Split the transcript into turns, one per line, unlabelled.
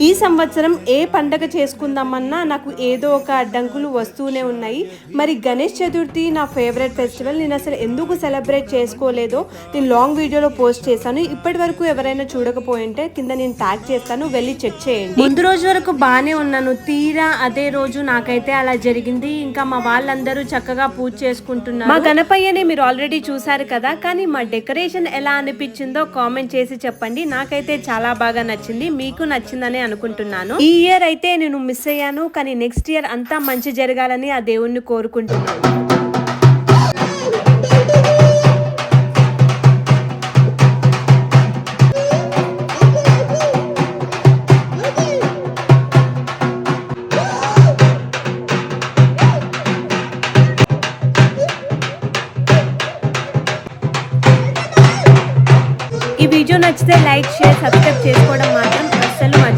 ఈ సంవత్సరం ఏ పండగ చేసుకుందామన్నా నాకు ఏదో ఒక అడ్డంకులు వస్తూనే ఉన్నాయి. మరి గణేష్ చతుర్థి నా ఫేవరెట్ ఫెస్టివల్. నేను అసలు ఎందుకు సెలబ్రేట్ చేసుకోలేదో నేను లాంగ్ వీడియోలో పోస్ట్ చేశాను. ఇప్పటి వరకు ఎవరైనా చూడకపోయింటే కింద నేను ట్యాగ్ చేస్తాను, వెళ్ళి చెక్ చేయండి. ముందు రోజు వరకు బాగానే ఉన్నాను, తీరా అదే రోజు నాకైతే అలా జరిగింది. ఇంకా మా వాళ్ళందరూ చక్కగా పూజ చేసుకుంటున్నారు. మా గణపయ్యని మీరు ఆల్రెడీ చూసారు కదా, కానీ మా డెకరేషన్ ఎలా అనిపించిందో కామెంట్ చేసి చెప్పండి. నాకైతే చాలా బాగా నచ్చింది, మీకు నచ్చిందని అనుకుంటున్నాను. ఈ ఇయర్ అయితే నేను మిస్ అయ్యాను, కానీ నెక్స్ట్ ఇయర్ అంతా మంచి జరగాలని ఆ దేవుణ్ణి కోరుకుంటున్నాను. ఈ వీడియో నచ్చితే లైక్, షేర్, సబ్స్క్రైబ్ చేసుకోవడం మాత్రం అస్సలు మర్చిపోకండి.